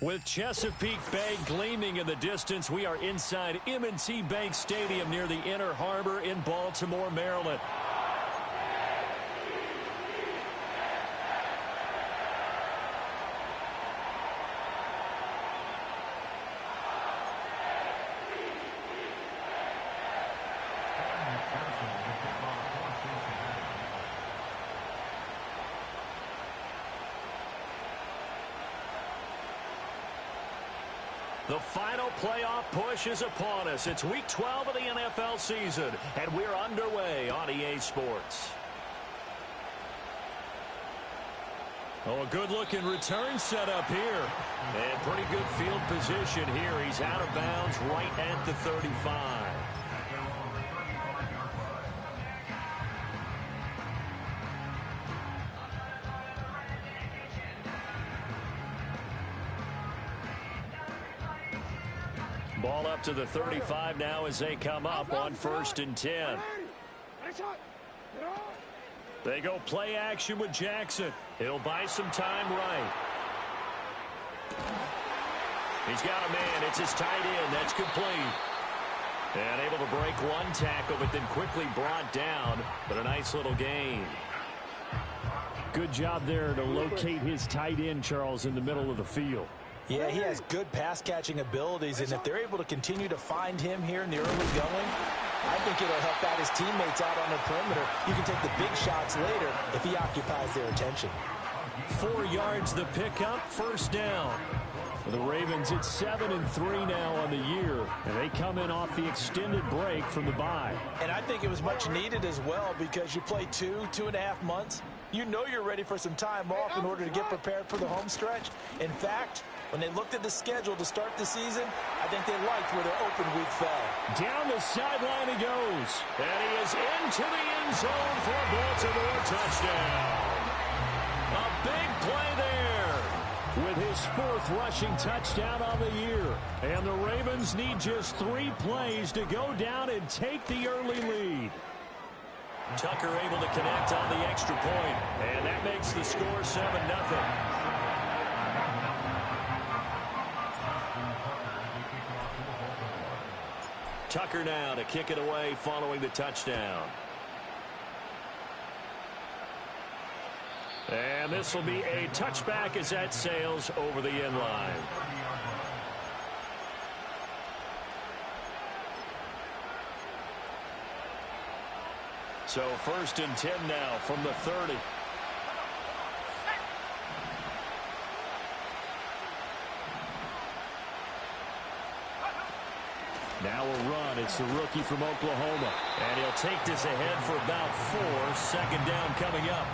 With Chesapeake Bay gleaming in the distance, we are inside M&T Bank Stadium near the Inner Harbor in Baltimore, Maryland. The final playoff push is upon us. It's Week 12 of the NFL season, and we're underway on EA Sports. Oh, a good-looking return set up here. And pretty good field position here. He's out of bounds right at the 35. Ball up to the 35 now as they come up on 1st and 10. They go play action with Jackson. He'll buy some time right. He's got a man. It's his tight end. That's complete. And able to break one tackle, but then quickly brought down. But a nice little gain. Good job there to locate his tight end, Charles, in the middle of the field. Yeah, he has good pass-catching abilities, and if they're able to continue to find him here in the early going, I think it'll help out his teammates out on the perimeter. You can take the big shots later if he occupies their attention. 4 yards the pickup, 1st down. For the Ravens, it's 7-3 now on the year, and they come in off the extended break from the bye. And I think it was much needed as well because you play 2.5 months. You know you're ready for some time off in order to get prepared for the home stretch. In fact, when they looked at the schedule to start the season, I think they liked where their open week fell. Down the sideline he goes. And he is into the end zone for a Baltimore touchdown. A big play there. With his 4th rushing touchdown on the year. And the Ravens need just 3 plays to go down and take the early lead. Tucker able to connect on the extra point. And that makes the score 7-0. Tucker now to kick it away following the touchdown. And this will be a touchback as that sails over the end line. So 1st and 10 now from the 30. Now a run. It's the rookie from Oklahoma. And he'll take this ahead for about 4. 2nd down coming up.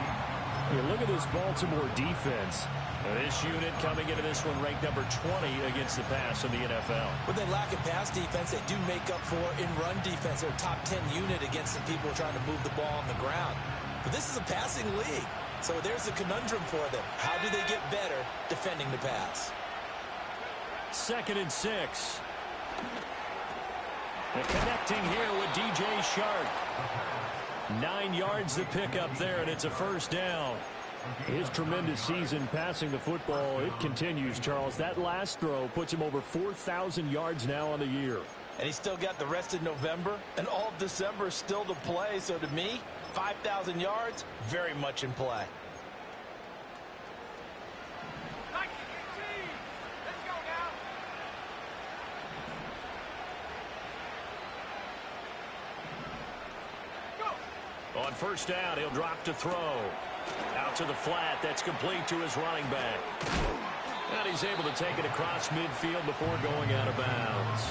Yeah, look at this Baltimore defense. This unit coming into this one ranked number 20 against the pass in the NFL. When they lack in pass defense, they do make up for in run defense. They're a top 10 unit against the people trying to move the ball on the ground. But this is a passing league. So there's a conundrum for them. How do they get better defending the pass? 2nd and 6. And connecting here with DJ Shark. 9 yards the pickup there, and it's a 1st down. His tremendous season passing the football, it continues, Charles. That last throw puts him over 4,000 yards now on the year. And he's still got the rest of November and all of December still to play. So to me, 5,000 yards, very much in play. On 1st down, he'll drop to throw. Out to the flat. That's complete to his running back. And he's able to take it across midfield before going out of bounds.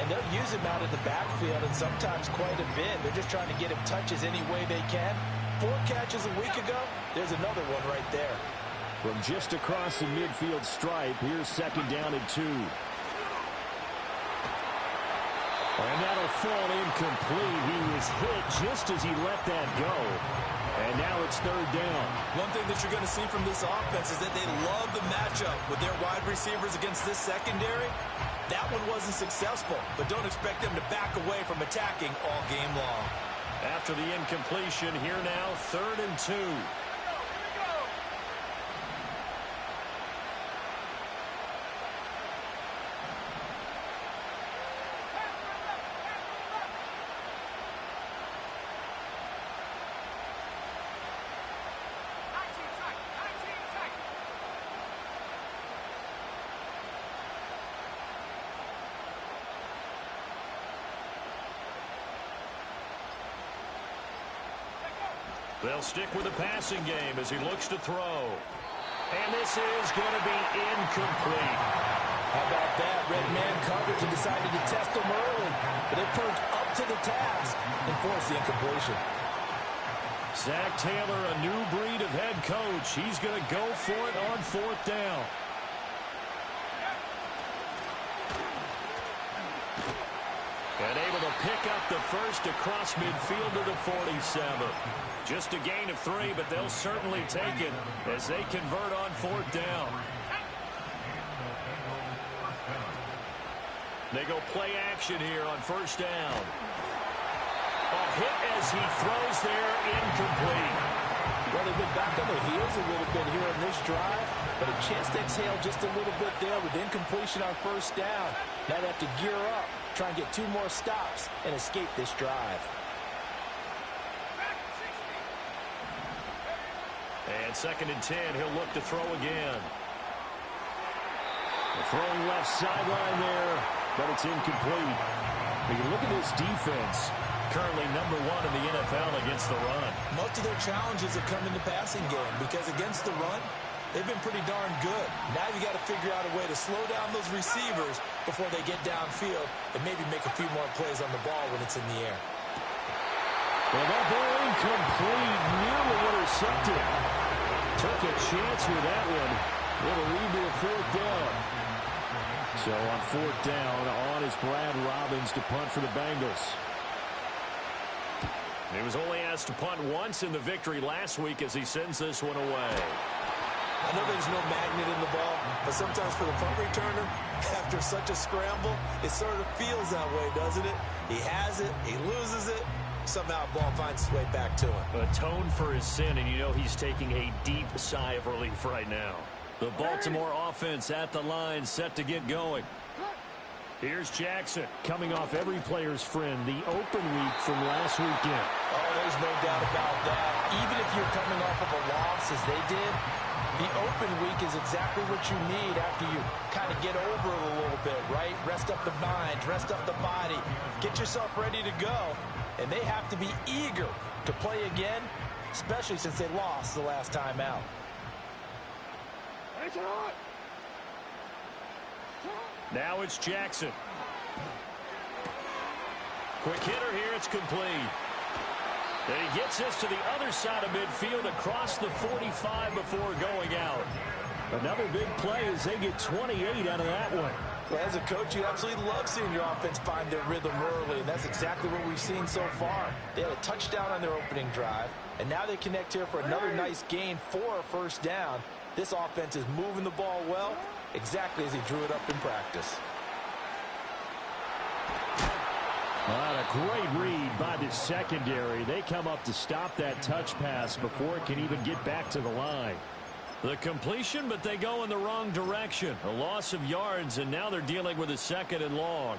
And they'll use him out of the backfield and sometimes quite a bit. They're just trying to get him touches any way they can. 4 catches a week ago. There's another one right there. From just across the midfield stripe, here's 2nd down and 2. And that'll fall incomplete. He was hit just as he let that go. And now it's 3rd down. One thing that you're going to see from this offense is that they love the matchup with their wide receivers against this secondary. That one wasn't successful, but don't expect them to back away from attacking all game long. After the incompletion, here now, 3rd and 2. They'll stick with the passing game as he looks to throw. And this is going to be incomplete. How about that? Red man coverage and decided to test them early. But they proved up to the task and forced the incompletion. Zach Taylor, a new breed of head coach. He's going to go for it on fourth down. And able to pick up the first across midfield to the 47. Just a gain of 3, but they'll certainly take it as they convert on fourth down. They go play action here on first down. A hit as he throws there, incomplete. Well, they've been back on their heels a little bit here in this drive, but a chance to exhale just a little bit there with incompletion on first down. Now they have to gear up, try and get 2 more stops and escape this drive. And 2nd and 10, he'll look to throw again. Throwing left sideline there, but it's incomplete. When you look at this defense, currently number 1 in the NFL against the run. Most of their challenges have come in the passing game because against the run, they've been pretty darn good. Now you got to figure out a way to slow down those receivers before they get downfield and maybe make a few more plays on the ball when it's in the air. Well, that ball incomplete, nearly intercepted. Took a chance with that one. It'll lead to a fourth down. So on fourth down, on is Brad Robbins to punt for the Bengals. He was only asked to punt once in the victory last week as he sends this one away. I know there's no magnet in the ball, but sometimes for the punt returner, after such a scramble, it sort of feels that way, doesn't it? He has it, he loses it, somehow the ball finds its way back to him. Atone for his sin, and you know he's taking a deep sigh of relief right now. The Baltimore offense at the line, set to get going. Here's Jackson, coming off every player's friend, the open week from last weekend. Oh, there's no doubt about that. Even if you're coming off of a loss as they did, the open week is exactly what you need after you kind of get over it a little bit, right? Rest up the mind, rest up the body, get yourself ready to go. And they have to be eager to play again, especially since they lost the last time out. Now it's Jackson. Quick hitter here, it's complete. And he gets this to the other side of midfield across the 45 before going out. Another big play as they get 28 out of that one. Well, as a coach, you absolutely love seeing your offense find their rhythm early, and that's exactly what we've seen so far. They had a touchdown on their opening drive, and now they connect here for another nice gain for a first down. This offense is moving the ball well, exactly as he drew it up in practice. Well, a great read by the secondary. They come up to stop that touch pass before it can even get back to the line. The completion, but they go in the wrong direction. A loss of yards, and now they're dealing with a 2nd and long.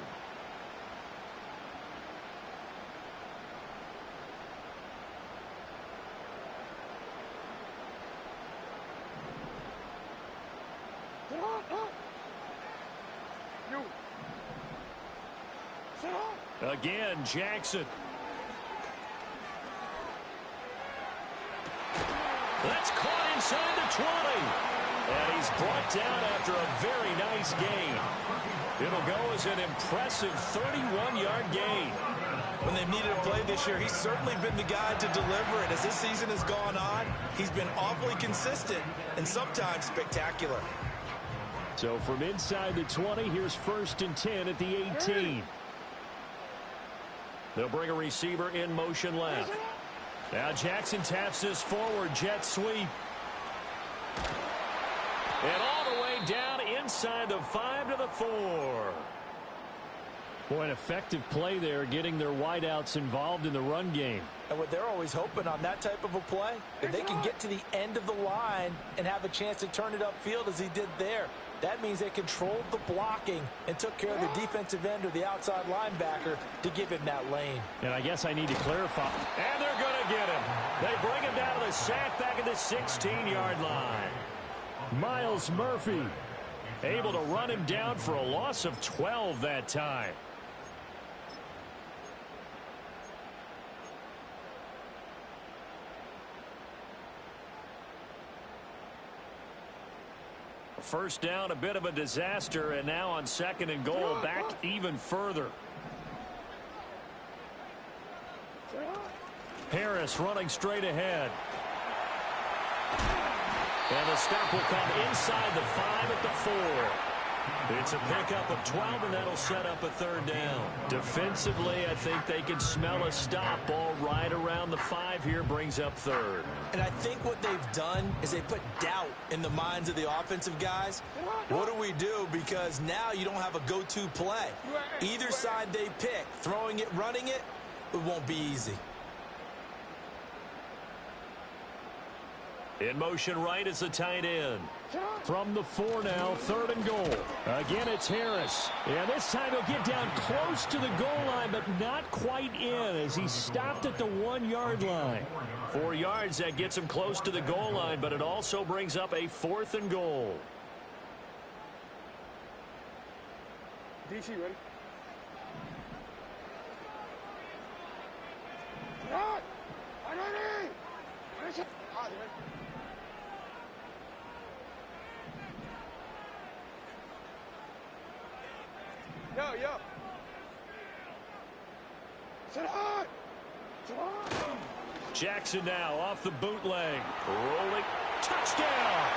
Again, Jackson. That's caught inside the 20. And he's brought down after a very nice gain. It'll go as an impressive 31-yard gain. When they've needed a play this year, he's certainly been the guy to deliver it. As this season has gone on, he's been awfully consistent and sometimes spectacular. So from inside the 20, here's 1st and 10 at the 18. They'll bring a receiver in motion left. Now Jackson taps this forward, jet sweep. And all the way down inside the 5 to the 4. Boy, an effective play there, getting their wideouts involved in the run game. And what they're always hoping on that type of a play, if they can get to the end of the line and have a chance to turn it upfield as he did there, that means they controlled the blocking and took care of the defensive end or the outside linebacker to give him that lane. And I guess I need to clarify. And they're going to get him. They bring him down to the sack back at the 16-yard line. Miles Murphy able to run him down for a loss of 12 that time. First down, a bit of a disaster, and now on 2nd and goal, back even further. Harris running straight ahead. And the stop will come inside the 5 at the 4. It's a pickup of 12, and that'll set up a 3rd down. Defensively, I think they can smell a stop. Ball right around the 5 here, brings up 3rd. And I think what they've done is they put doubt in the minds of the offensive guys. What do we do? Because now you don't have a go-to play. Either side they pick, throwing it, running it, it won't be easy. In motion right is the tight end. From the 4 now, 3rd and goal. Again, it's Harris. And this time he'll get down close to the goal line, but not quite in as he stopped at the 1-yard line. 4 yards, that gets him close to the goal line, but it also brings up a 4th and goal. DC, ready? Start! I'm ready! Yo. Sit on! Jackson now off the bootleg. Rolling. Touchdown!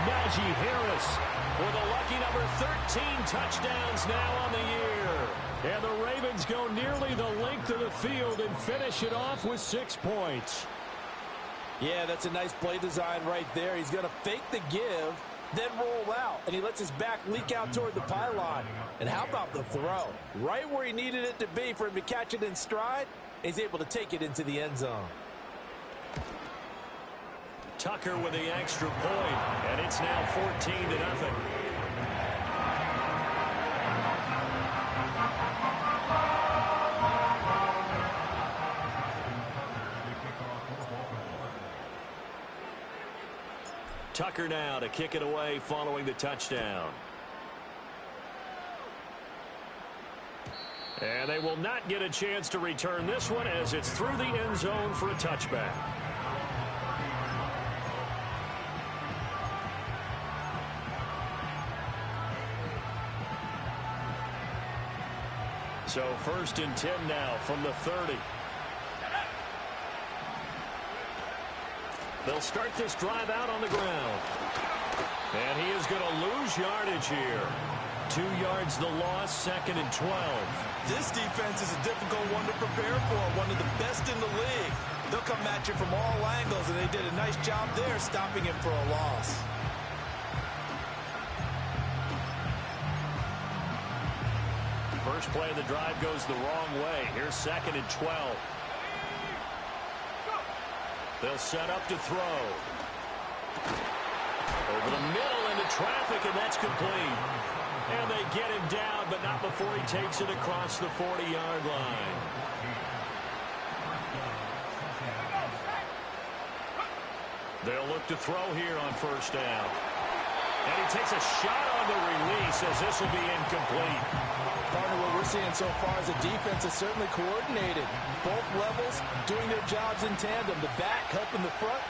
Najee Harris with a lucky number 13 touchdowns now on the year. And the Ravens go nearly the length of the field and finish it off with 6 points. Yeah, that's a nice play design right there. He's going to fake the give, then roll out, and he lets his back leak out toward the pylon. And how about the throw? Right where he needed it to be for him to catch it in stride, he's able to take it into the end zone. Tucker with the extra point, and it's now 14-0. Tucker now to kick it away following the touchdown. And they will not get a chance to return this one as it's through the end zone for a touchback. So 1st and 10 now from the 30. They'll start this drive out on the ground. And he is going to lose yardage here. 2 yards the loss, 2nd and 12. This defense is a difficult one to prepare for, one of the best in the league. They'll come at you from all angles, and they did a nice job there stopping him for a loss. First play of the drive goes the wrong way. Here's 2nd and 12. They'll set up to throw. Over the middle into traffic, and that's complete. And they get him down, but not before he takes it across the 40-yard line. They'll look to throw here on 1st down. And he takes a shot on the release as this will be incomplete. Partner, what we're seeing so far is the defense is certainly coordinated. Both levels doing their jobs in tandem. The back helping the front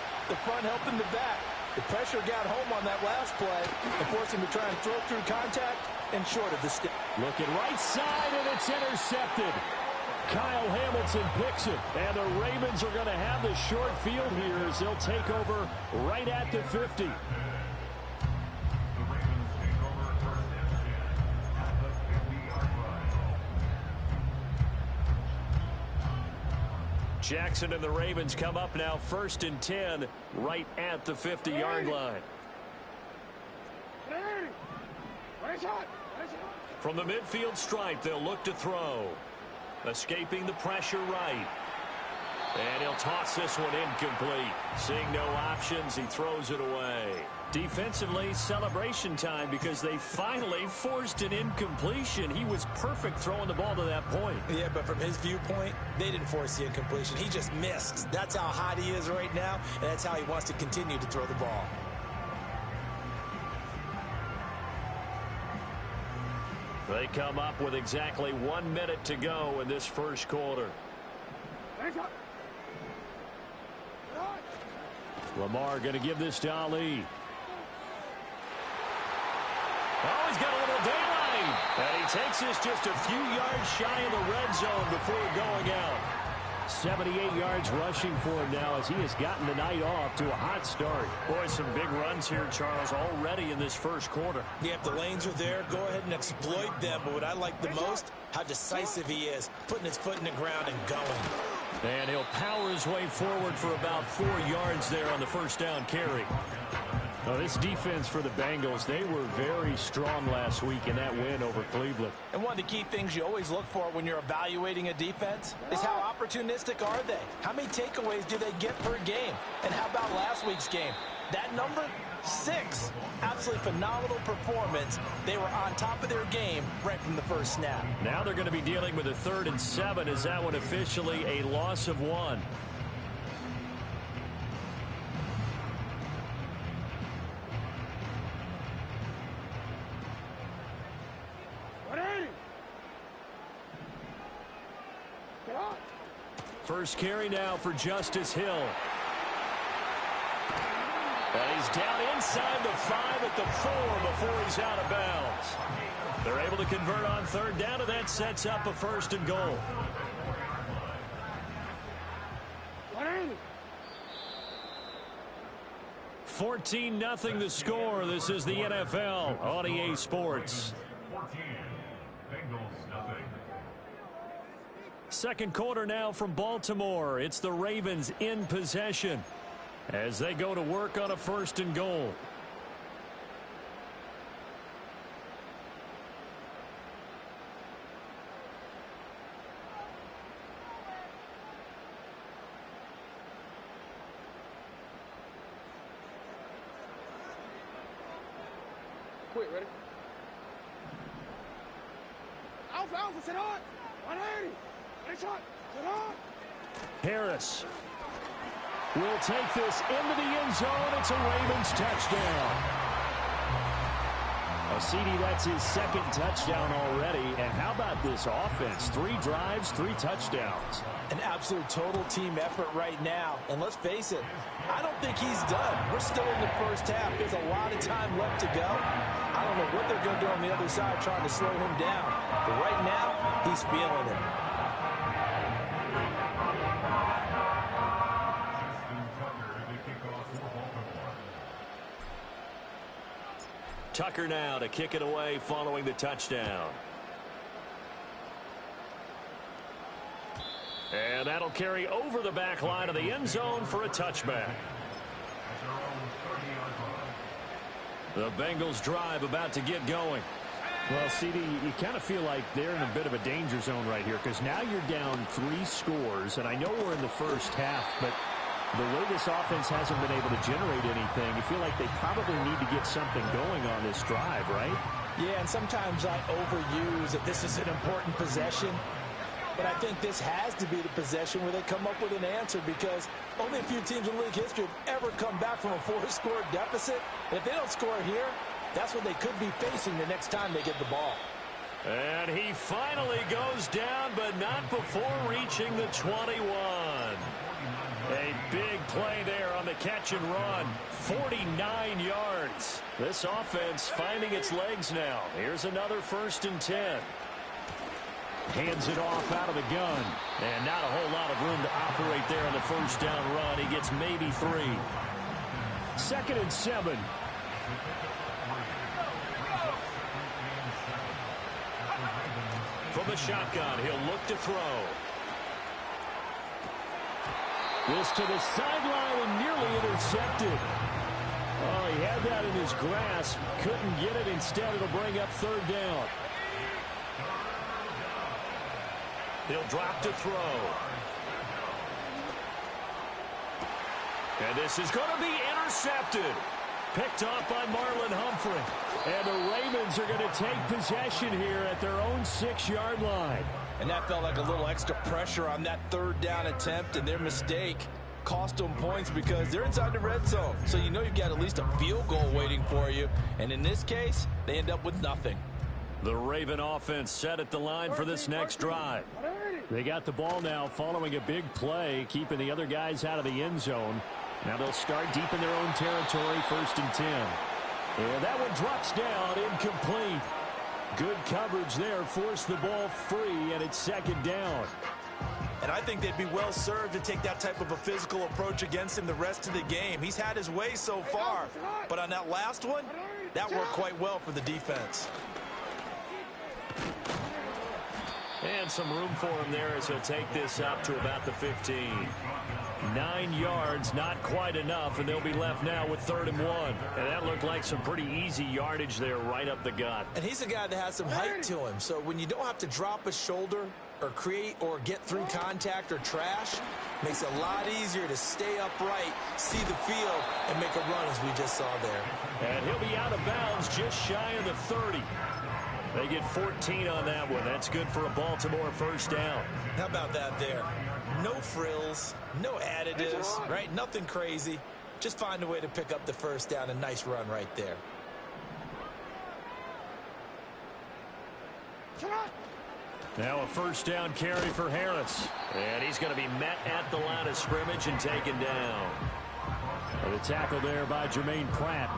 helping the back. The pressure got home on that last play and forced him to try and throw through contact and short of the stick. Looking right side, and it's intercepted. Kyle Hamilton picks it, and the Ravens are going to have the short field here as they'll take over right at the 50. Jackson and the Ravens come up now 1st and 10 right at the 50-yard line. From the midfield stripe, they'll look to throw. Escaping the pressure right. And he'll toss this one incomplete. Seeing no options, he throws it away. Defensively, celebration time because they finally forced an incompletion. He was perfect throwing the ball to that point. Yeah, but from his viewpoint, they didn't force the incompletion. He just missed. That's how hot he is right now, and that's how he wants to continue to throw the ball. They come up with exactly 1 minute to go in this first quarter. Lamar going to give this to Ali. Oh, he's got a little daylight. And he takes this just a few yards shy of the red zone before going out. 78 yards rushing for him now as he has gotten the night off to a hot start. Boy, some big runs here, Charles, already in this first quarter. Yeah, if the lanes are there, go ahead and exploit them. But what I like the most, how decisive he is, putting his foot in the ground and going. And he'll power his way forward for about 4 yards there on the first down carry. Well, this defense for the Bengals, they were very strong last week in that win over Cleveland. And one of the key things you always look for when you're evaluating a defense is how opportunistic are they? How many takeaways do they get per game? And how about last week's game? That number, 6. Absolutely phenomenal performance. They were on top of their game right from the first snap. Now they're going to be dealing with a 3rd and 7. Is that one officially a loss of 1? First carry now for Justice Hill. And he's down inside the 5 at the 4 before he's out of bounds. They're able to convert on 3rd down, and that sets up a 1st and goal. What 14-0 the score. This is the NFL on EA Sports. 14, Bengals nothing. Second quarter now from Baltimore. It's the Ravens in possession as they go to work on a 1st and goal. Quick, ready? Alpha, sit on! 180! Ready, shot! Sit on! Harris will take this into the end zone. It's a Ravens touchdown. CD, that's his 2nd touchdown already. And how about this offense? 3 drives, 3 touchdowns. An absolute total team effort right now. And let's face it, I don't think he's done. We're still in the first half. There's a lot of time left to go. I don't know what they're going to do on the other side trying to slow him down. But right now, he's feeling it. Tucker now to kick it away following the touchdown. And that'll carry over the back line of the end zone for a touchback. The Bengals drive about to get going. Well, CD, you kind of feel like they're in a bit of a danger zone right here because now you're down 3 scores, and I know we're in the first half, but the way this offense hasn't been able to generate anything, you feel like they probably need to get something going on this drive, right? Yeah, and sometimes I overuse that this is an important possession. But I think this has to be the possession where they come up with an answer because only a few teams in league history have ever come back from a 4-score deficit. And if they don't score here, that's what they could be facing the next time they get the ball. And he finally goes down, but not before reaching the 21. A big play there on the catch and run. 49 yards. This offense finding its legs now. Here's another 1st and 10. Hands it off out of the gun. And not a whole lot of room to operate there on the first down run. He gets maybe 3. 2nd and 7. From the shotgun, he'll look to throw. This to the sideline and nearly intercepted. Oh, he had that in his grasp. Couldn't get it. Instead, it'll bring up 3rd down. He'll drop to throw. And this is going to be intercepted. Picked off by Marlon Humphrey. And the Ravens are going to take possession here at their own 6-yard line. And that felt like a little extra pressure on that 3rd down attempt, and their mistake cost them points because they're inside the red zone. So you know you've got at least a field goal waiting for you. And in this case, they end up with nothing. The Raven offense set at the line for this next drive. They got the ball now following a big play, keeping the other guys out of the end zone. Now they'll start deep in their own territory, 1st and 10. And that one drops down, incomplete. Good coverage there, forced the ball free, and it's second down. And I think they'd be well served to take that type of a physical approach against him the rest of the game. He's had his way so far, but on that last one, that worked quite well for the defense. And some room for him there as he'll take this up to about the 15. 9 yards, not quite enough, and they'll be left now with 3rd and 1. And that looked like some pretty easy yardage there right up the gut. And he's a guy that has some height to him, so when you don't have to drop a shoulder or create or get through contact or trash, makes it a lot easier to stay upright, see the field, and make a run as we just saw there. And he'll be out of bounds just shy of the 30. They get 14 on that one. That's good for a Baltimore first down. How about that there? No frills, no additives, right? Nothing crazy. Just find a way to pick up the first down. A nice run right there. Now a first down carry for Harris. And he's going to be met at the line of scrimmage and taken down. And the tackle there by Jermaine Pratt.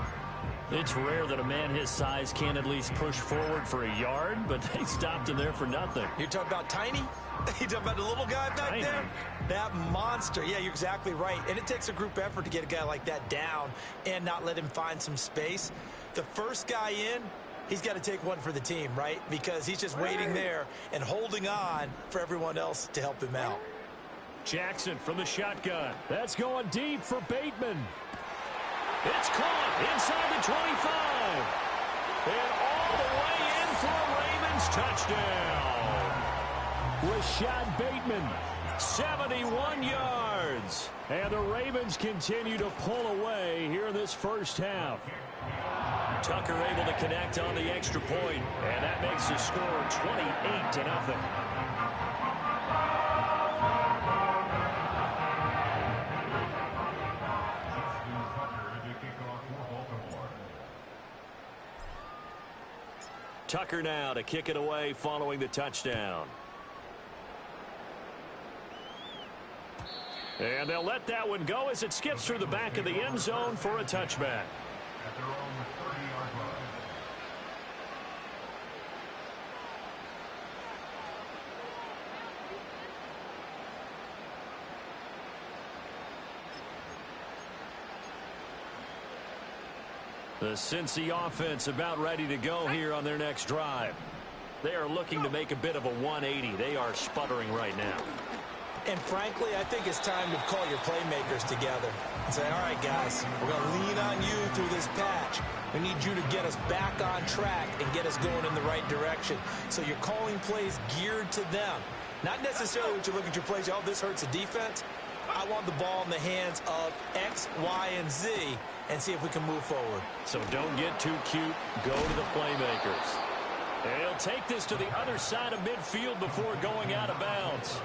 It's rare that a man his size can at least push forward for a yard, but they stopped him there for nothing. You're talking about tiny? You're talking about the little guy back there? That monster. Yeah, you're exactly right. And it takes a group effort to get a guy like that down and not let him find some space. The first guy in, he's got to take one for the team, right? Because he's just waiting there and holding on for everyone else to help him out. Jackson from the shotgun. That's going deep for Bateman. It's caught inside the 25. And all the way in for a Ravens touchdown. Rashad Bateman, 71 yards. And the Ravens continue to pull away here in this first half. Tucker able to connect on the extra point, and that makes the score 28-0. Tucker now to kick it away following the touchdown. And they'll let that one go as it skips through the back of the end zone for a touchback. At their own 30-yard line. The Cincy offense about ready to go here on their next drive. They are looking to make a bit of a 180. They are sputtering right now. And frankly, I think it's time to call your playmakers together and say, all right, guys, we're going to lean on you through this patch. We need you to get us back on track and get us going in the right direction. So you're calling plays geared to them. Not necessarily when you look at your plays, oh, this hurts the defense. I want the ball in the hands of X, Y, and Z and see if we can move forward. So don't get too cute. Go to the playmakers. And he'll take this to the other side of midfield before going out of bounds.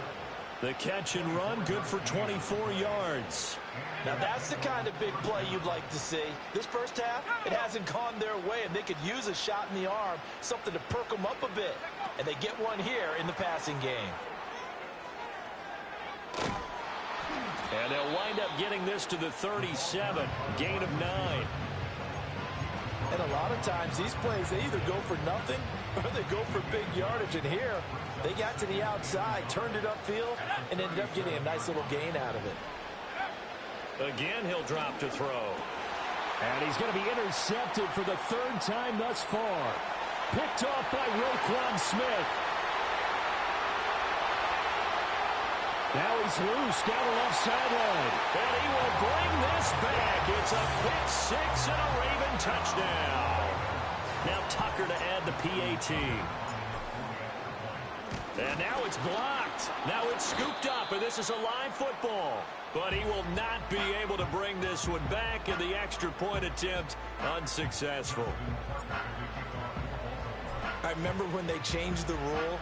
The catch and run, good for 24 yards. Now that's the kind of big play you'd like to see. This first half, it hasn't gone their way, and they could use a shot in the arm, something to perk them up a bit. And they get one here in the passing game. And they'll wind up getting this to the 37, gain of 9. And a lot of times these plays, they either go for nothing or they go for big yardage. And here, they got to the outside, turned it upfield, and ended up getting a nice little gain out of it. Again, he'll drop to throw. And he's going to be intercepted for the 3rd time thus far. Picked off by Roquan Smith. Now he's loose down the left sideline. And he will bring this back. It's a pick six and a Raven touchdown. Now Tucker to add the PAT. And now it's blocked. Now it's scooped up, and this is a live football. But he will not be able to bring this one back, and the extra point attempt unsuccessful. I remember when they changed the rule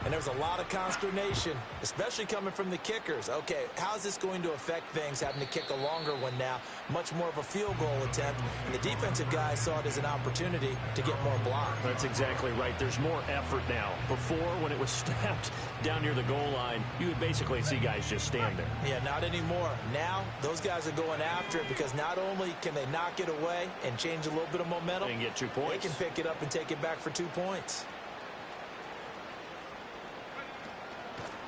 And there's a lot of consternation, especially coming from the kickers. Okay, how's this going to affect things, having to kick a longer one now, much more of a field goal attempt, and the defensive guys saw it as an opportunity to get more block. That's exactly right. There's more effort now. Before, when it was snapped down near the goal line, you would basically see guys just stand there. Yeah, not anymore. Now, those guys are going after it because not only can they knock it away and change a little bit of momentum, and get 2 points. They can pick it up and take it back for 2 points.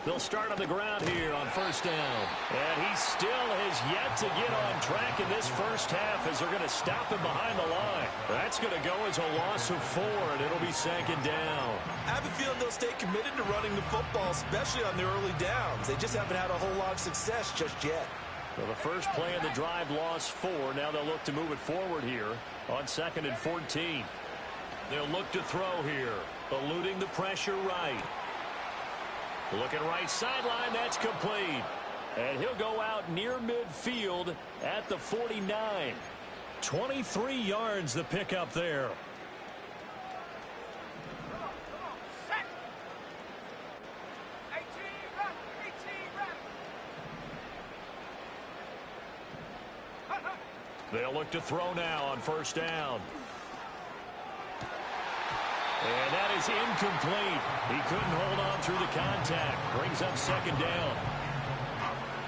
They'll start on the ground here on first down. And he still has yet to get on track in this first half as they're going to stop him behind the line. That's going to go as a loss of 4, and it'll be 2nd down. I have a feeling they'll stay committed to running the football, especially on the early downs. They just haven't had a whole lot of success just yet. So the first play of the drive lost 4. Now they'll look to move it forward here on 2nd and 14. They'll look to throw here, eluding the pressure right. Looking right sideline, that's complete. And he'll go out near midfield at the 49. 23 yards the pickup there. They'll look to throw now on first down. And that is incomplete. He couldn't hold on through the contact. Brings up 2nd down.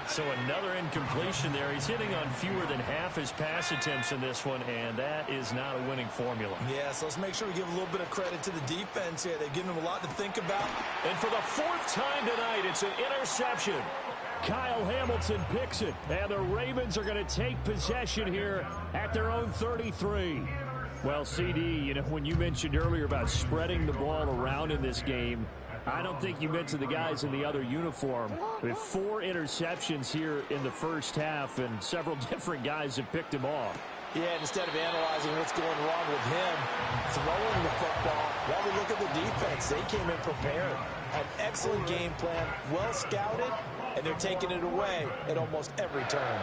So another incompletion there. He's hitting on fewer than half his pass attempts in this one, and that is not a winning formula. Yeah, so let's make sure we give a little bit of credit to the defense here. They've given him a lot to think about. And for the 4th time tonight, it's an interception. Kyle Hamilton picks it, and the Ravens are going to take possession here at their own 33. Well, CD, you know, when you mentioned earlier about spreading the ball around in this game, I don't think you mentioned the guys in the other uniform. With 4 interceptions here in the first half, and several different guys have picked him off. Yeah, and instead of analyzing what's going wrong with him, throwing the football, while we look at the defense, they came in prepared. An excellent game plan, well scouted, and they're taking it away at almost every turn.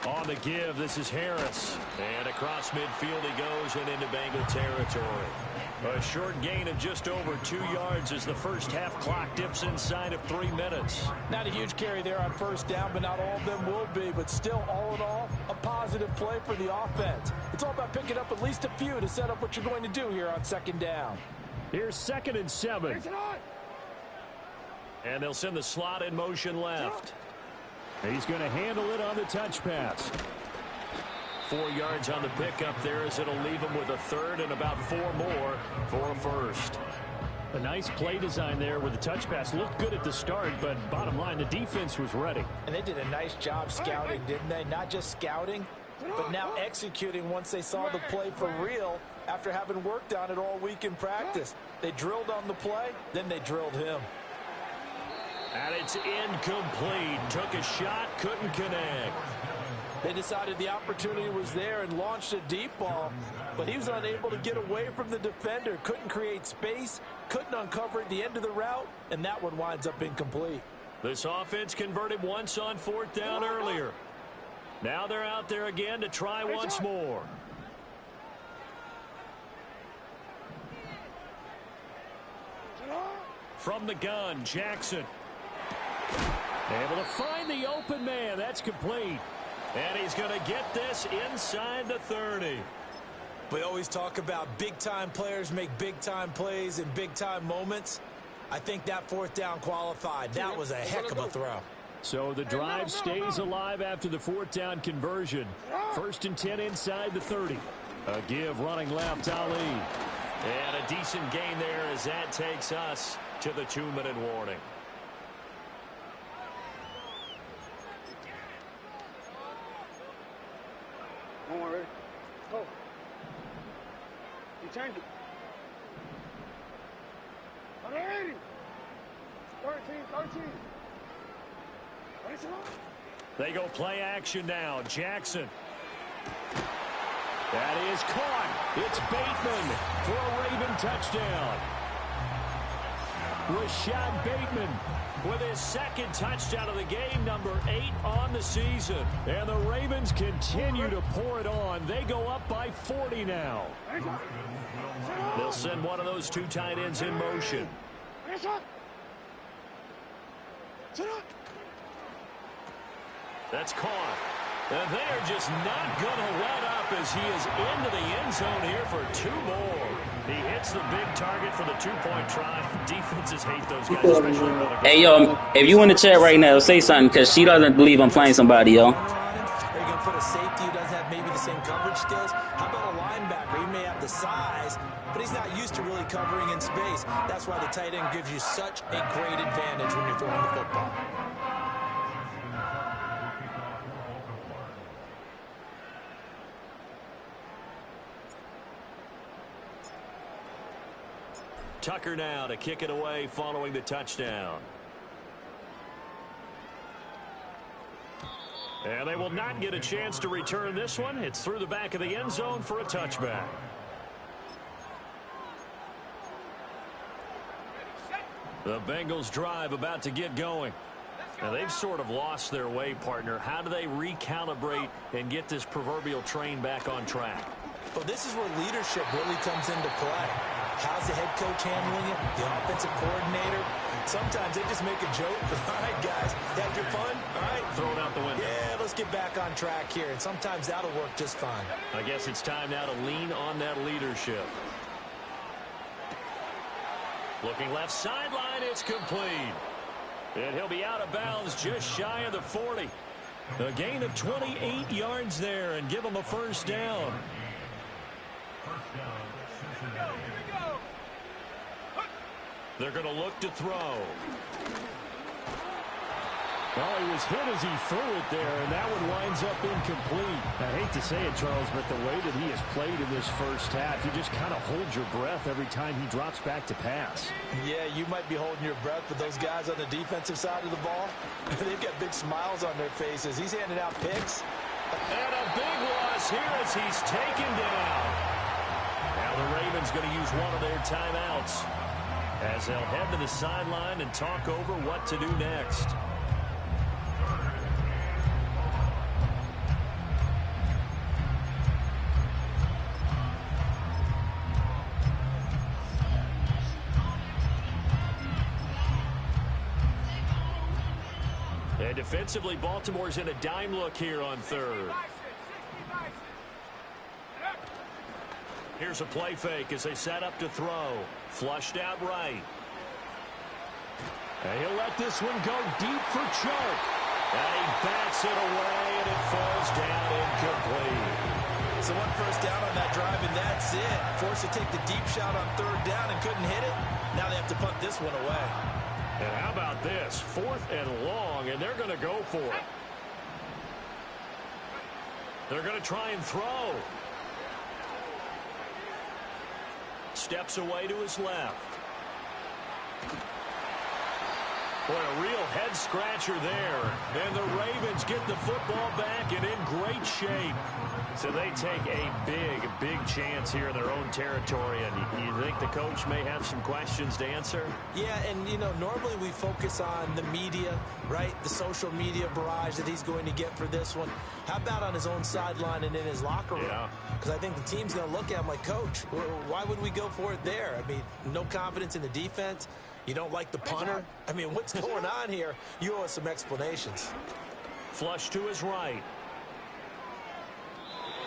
On the give, this is Harris. And across midfield he goes and into Bengal territory. A short gain of just over 2 yards as the first half clock dips inside of 3 minutes. Not a huge carry there on first down, but not all of them will be. But still, all in all, a positive play for the offense. It's all about picking up at least a few to set up what you're going to do here on 2nd down. Here's 2nd and 7. And they'll send the slot in motion left. He's going to handle it on the touch pass. 4 yards on the pickup there as it'll leave him with a 3rd and about 4 more for a 1st. A nice play design there with the touch pass. Looked good at the start, but bottom line, the defense was ready. And they did a nice job scouting, didn't they? Not just scouting, but now executing once they saw the play for real after having worked on it all week in practice. They drilled on the play, then they drilled him. And it's incomplete. Took a shot, couldn't connect. They decided the opportunity was there and launched a deep ball, but he was unable to get away from the defender. Couldn't create space, couldn't uncover at the end of the route, and that one winds up incomplete. This offense converted once on 4th down earlier. Now they're out there again to try once more. From the gun, Jackson. Able to find the open man. That's complete. And he's going to get this inside the 30. We always talk about big-time players make big-time plays in big-time moments. I think that 4th down qualified. That was a heck of a throw. So the drive stays alive after the 4th down conversion. 1st and 10 inside the 30. A give running left, Ali. And a decent gain there as that takes us to the 2-minute warning. One more, ready? Go. You change it. 180. 13. They go play action now. Jackson. That is caught. It's Bateman for a Raven touchdown. Rashad Bateman with his second touchdown of the game, number 8 on the season. And the Ravens continue to pour it on. They go up by 40 now. They'll send one of those 2 tight ends in motion. That's caught. And they are just not going to let up as he is into the end zone here for 2 more. He hits the big target for the 2-point try. Defenses hate those guys, especially when they're Hey, yo, if you in the chat right now, say something, because she doesn't believe I'm playing somebody, yo. Are you going to put a safety who doesn't have maybe the same coverage skills? How about a linebacker? He may have the size, but he's not used to really covering in space. That's why the tight end gives you such a great advantage when you're throwing the football. Tucker now to kick it away following the touchdown. And they will not get a chance to return this one. It's through the back of the end zone for a touchback. The Bengals drive about to get going. Now they've sort of lost their way, partner. How do they recalibrate and get this proverbial train back on track? Well, this is where leadership really comes into play. How's the head coach handling it? The offensive coordinator? Sometimes they just make a joke. All right, guys, had your fun? All right. Throw it out the window. Yeah, let's get back on track here. And sometimes that'll work just fine. I guess it's time now to lean on that leadership. Looking left sideline, it's complete. And he'll be out of bounds just shy of the 40. A gain of 28 yards there and give him a first down. They're going to look to throw. Well, he was hit as he threw it there, and that one winds up incomplete. I hate to say it, Charles, but the way that he has played in this first half, you just kind of hold your breath every time he drops back to pass. Yeah, you might be holding your breath, but those guys on the defensive side of the ball, they've got big smiles on their faces. He's handing out picks. And a big loss here as he's taken down. Now the Ravens going to use one of their timeouts as they'll head to the sideline and talk over what to do next. And defensively, Baltimore's in a dime look here on third. Here's a play fake as they set up to throw. Flushed out right. And he'll let this one go deep for Chark. And he bats it away, and it falls down incomplete. So 1 first down on that drive, and that's it. Forced to take the deep shot on third down and couldn't hit it. Now they have to punt this one away. And how about this? 4th and long, and they're going to go for it. They're going to try and throw. Steps away to his left. Boy, a real head-scratcher there. And the Ravens get the football back and in great shape. So they take a big, big chance here in their own territory. And you think the coach may have some questions to answer? Yeah, and, you know, normally we focus on the media, right? The social media barrage that he's going to get for this one. How about on his own sideline and in his locker room? Yeah. Because I think the team's going to look at him like, Coach, why would we go for it there? I mean, no confidence in the defense. You don't like the punter? I mean, what's going on here? You owe us some explanations. Flush to his right.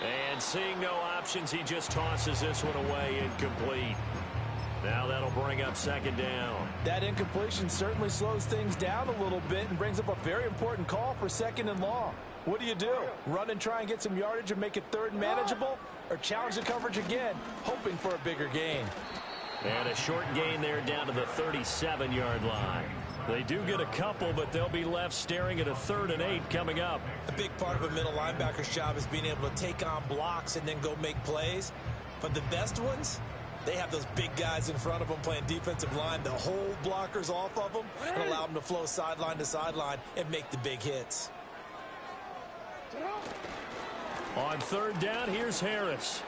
And seeing no options, he just tosses this one away, incomplete. Now that'll bring up second down. That incompletion certainly slows things down a little bit and brings up a very important call for 2nd and long. What do? Run and try and get some yardage and make it 3rd and manageable? Or challenge the coverage again, hoping for a bigger gain? And a short gain there down to the 37-yard line. They do get a couple, but they'll be left staring at a 3rd and 8 coming up. A big part of a middle linebacker's job is being able to take on blocks and then go make plays. But the best ones, they have those big guys in front of them playing defensive line to hold blockers off of them and allow them to flow sideline to sideline and make the big hits. On 3rd down, here's Harris.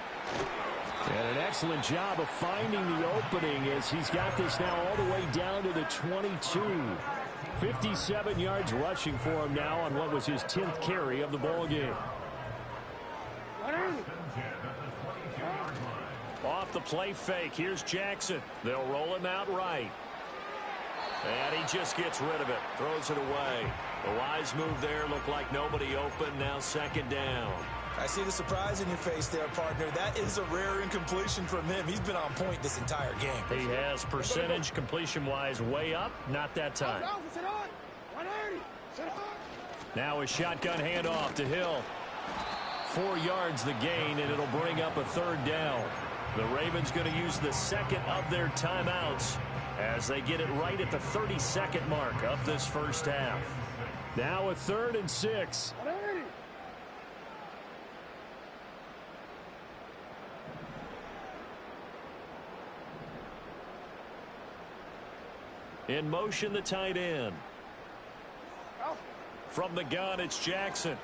And an excellent job of finding the opening as he's got this now all the way down to the 22. 57 yards rushing for him now on what was his 10th carry of the ball game. Off the play fake, here's Jackson. They'll roll him out right. And he just gets rid of it, throws it away. The wise move there, looked like nobody open, now second down. I see the surprise in your face there, partner. That is a rare incompletion from him. He's been on point this entire game. He has percentage completion-wise way up, not that time. Now a shotgun handoff to Hill. 4 yards the gain, and it'll bring up a third down. The Ravens going to use the second of their timeouts as they get it right at the 32nd mark of this first half. Now a 3rd and 6. In motion, the tight end. From the gun, it's Jackson.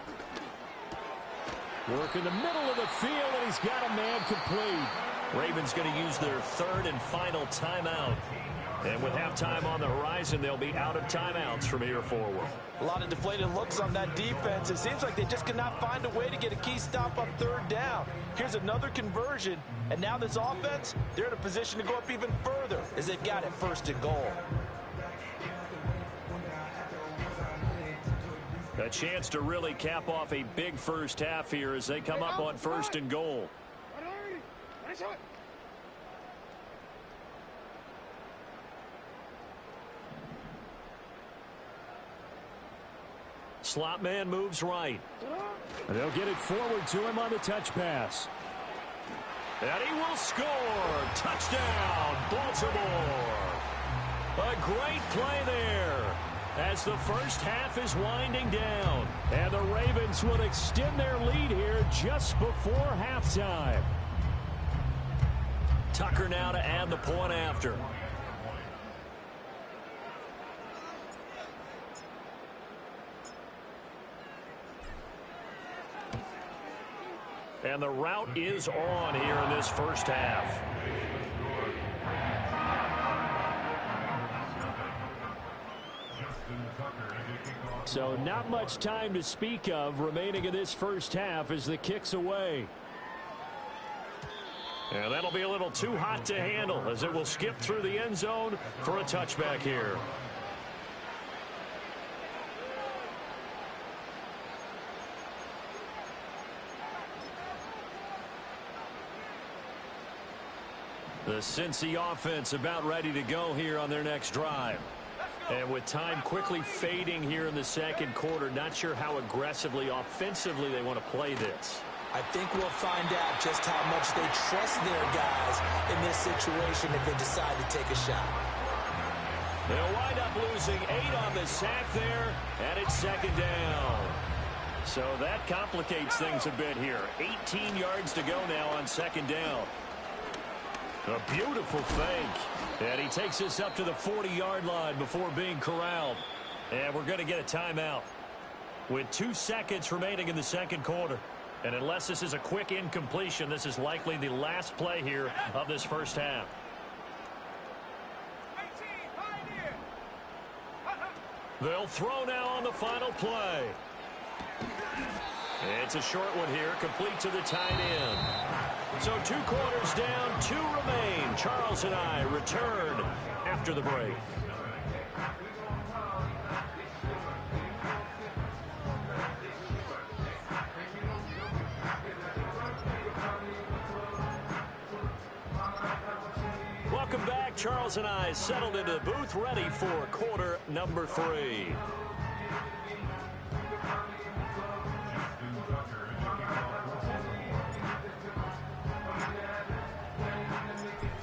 Work in the middle of the field, and he's got a man complete. Ravens going to use their 3rd and final timeout. And with halftime on the horizon, they'll be out of timeouts from here forward. A lot of deflated looks on that defense. It seems like they just cannot find a way to get a key stop on 3rd down. Here's another conversion, and now this offense, they're in a position to go up even further as they've got it 1st and goal. A chance to really cap off a big first half here as they come up on 1st and goal. Slot man moves right. And they'll get it forward to him on the touch pass. And he will score. Touchdown, Baltimore. A great play there as the first half is winding down. And the Ravens will extend their lead here just before halftime. Tucker now to add the point after. And the route is on here in this first half. So not much time to speak of remaining in this first half as the kick's away. And that'll be a little too hot to handle as it will skip through the end zone for a touchback here. The Cincy offense about ready to go here on their next drive. And with time quickly fading here in the second quarter, not sure how aggressively, offensively they want to play this. I think we'll find out just how much they trust their guys in this situation if they decide to take a shot. They'll wind up losing 8 on the sack there, and it's second down. So that complicates things a bit here. 18 yards to go now on second down. A beautiful fake. And he takes this up to the 40-yard line before being corralled. And we're going to get a timeout with 2 seconds remaining in the second quarter. And unless this is a quick incompletion, this is likely the last play here of this first half. They'll throw now on the final play. It's a short one here, complete to the tight end. So 2 quarters down, 2 remain. Charles and I return after the break. Welcome back. Charles and I settled into the booth, ready for quarter number 3.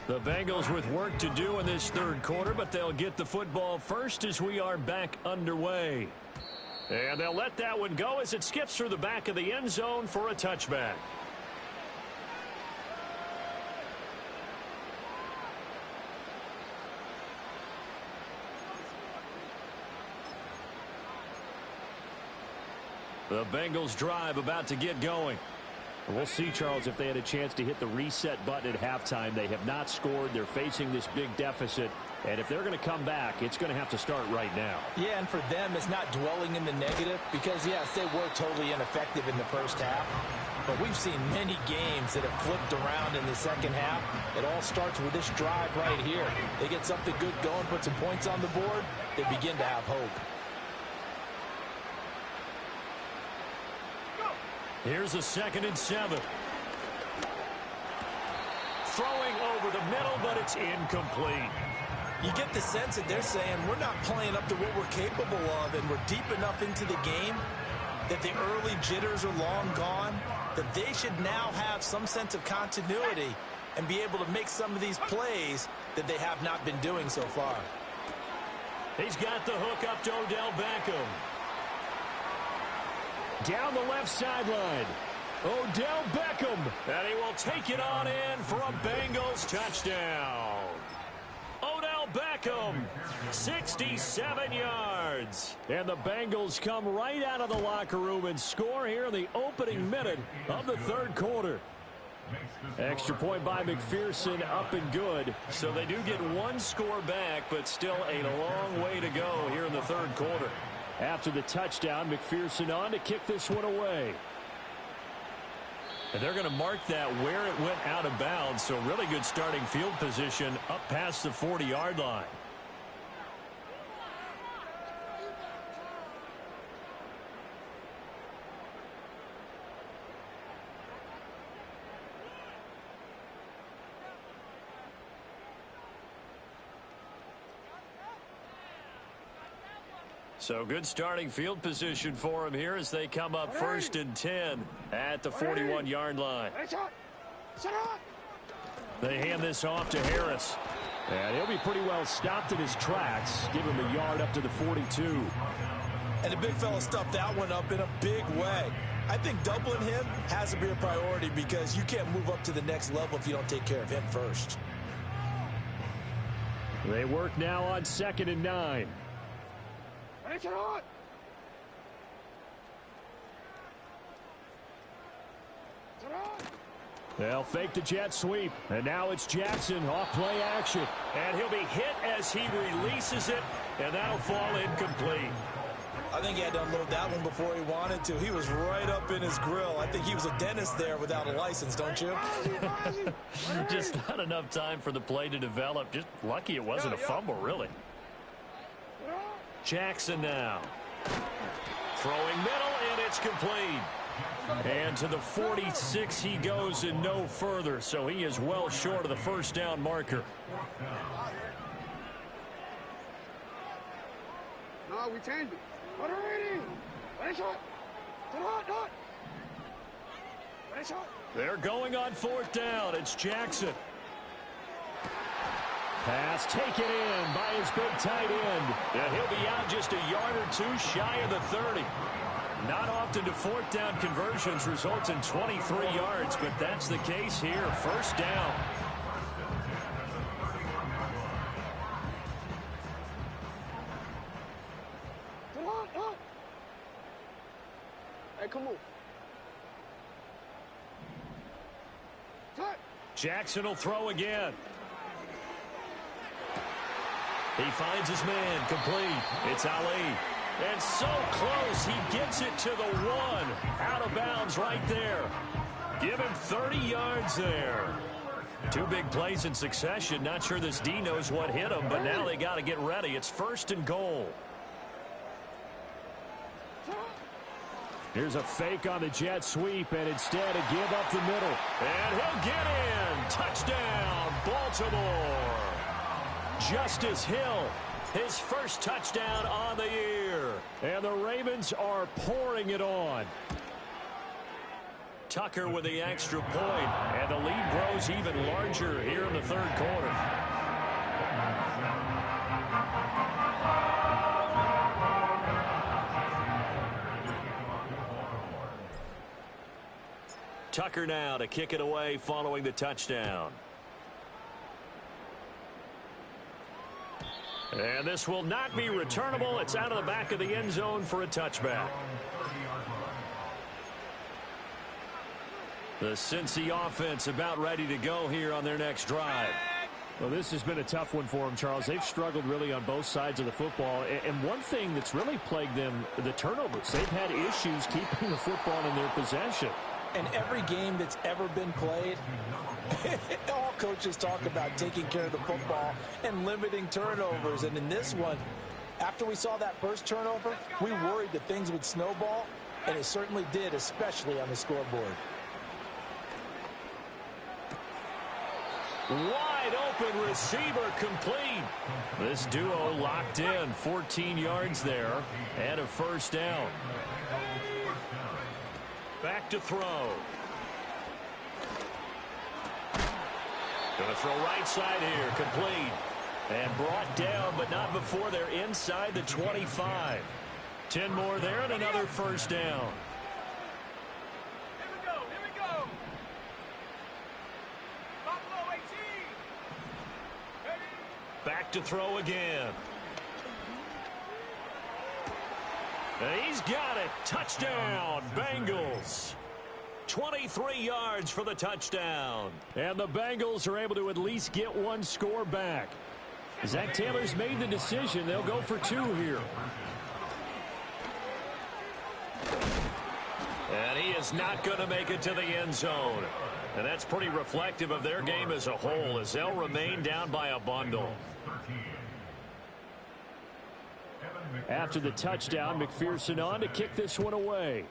The Bengals with work to do in this third quarter, but they'll get the football first as we are back underway. And they'll let that one go as it skips through the back of the end zone for a touchback. The Bengals drive about to get going. We'll see, Charles, if they had a chance to hit the reset button at halftime. They have not scored. They're facing this big deficit. And if they're going to come back, it's going to have to start right now. Yeah, and for them, it's not dwelling in the negative because, yes, they were totally ineffective in the first half. But we've seen many games that have flipped around in the second half. It all starts with this drive right here. They get something good going, put some points on the board, they begin to have hope. Here's a 2nd and 7. Throwing over the middle, but it's incomplete. You get the sense that they're saying we're not playing up to what we're capable of, and we're deep enough into the game that the early jitters are long gone, that they should now have some sense of continuity and be able to make some of these plays that they have not been doing so far. He's got the hook up to Odell Beckham. Down the left sideline. Odell Beckham. And he will take it on in for a Bengals touchdown. Odell Beckham, 67 yards. And the Bengals come right out of the locker room and score here in the opening minute of the third quarter. Extra point by McPherson, up and good. So they do get one score back, but still a long way to go here in the third quarter. After the touchdown, McPherson on to kick this one away. And they're going to mark that where it went out of bounds, so really good starting field position up past the 40-yard line. So good starting field position for him here as they come up 1st and 10 at the 41-yard line. They hand this off to Harris. And he'll be pretty well stopped in his tracks. Give him a yard up to the 42. And the big fella stuffed that one up in a big way. I think doubling him has to be a priority because you can't move up to the next level if you don't take care of him first. They work now on 2nd and 9. They'll fake the jet sweep, and now it's Jackson off play action, and he'll be hit as he releases it, and that'll fall incomplete. I think he had to unload that one before he wanted to. He was right up in his grill. I think he was a dentist there without a license, don't you? Just not enough time for the play to develop. Just lucky it wasn't a fumble, really. Jackson now. Throwing middle, and it's complete. And to the 46 he goes and no further, so he is well short of the first down marker. No, we changed it. They're going on 4th down. It's Jackson. Pass taken in by his big tight end. And he'll be out just a yard or two shy of the 30. Not often do 4th down conversions result in 23 yards, but that's the case here. First down. Hey, come on. Jackson will throw again. He finds his man, complete. It's Ali. And so close, he gets it to the 1. Out of bounds right there. Give him 30 yards there. Two big plays in succession. Not sure this D knows what hit him, but now they got to get ready. It's 1st and goal. Here's a fake on the jet sweep, and instead a give up the middle. And he'll get in. Touchdown, Baltimore. Justice Hill, his first touchdown on the year. And the Ravens are pouring it on. Tucker with the extra point, and the lead grows even larger here in the third quarter. Tucker now to kick it away following the touchdown. And this will not be returnable. It's out of the back of the end zone for a touchback. The Cincy offense about ready to go here on their next drive. Well, this has been a tough one for them, Charles. They've struggled really on both sides of the football. And one thing that's really plagued them, the turnovers. They've had issues keeping the football in their possession. And every game that's ever been played, all coaches talk about taking care of the football and limiting turnovers. And in this one, after we saw that first turnover, we worried that things would snowball, and it certainly did, especially on the scoreboard. Wide open receiver complete. This duo locked in, 14 yards there and a first down. Back to throw. Going to throw right side here, complete. And brought down, but not before they're inside the 25. 10 more there and another first down. Back to throw again. And he's got it. Touchdown, Bengals. 23 yards for the touchdown. And the Bengals are able to at least get one score back. Zach Taylor's made the decision. They'll go for two here. And he is not going to make it to the end zone. And that's pretty reflective of their game as a whole, as they'll remain down by a bundle. After the touchdown, McPherson on to kick this one away.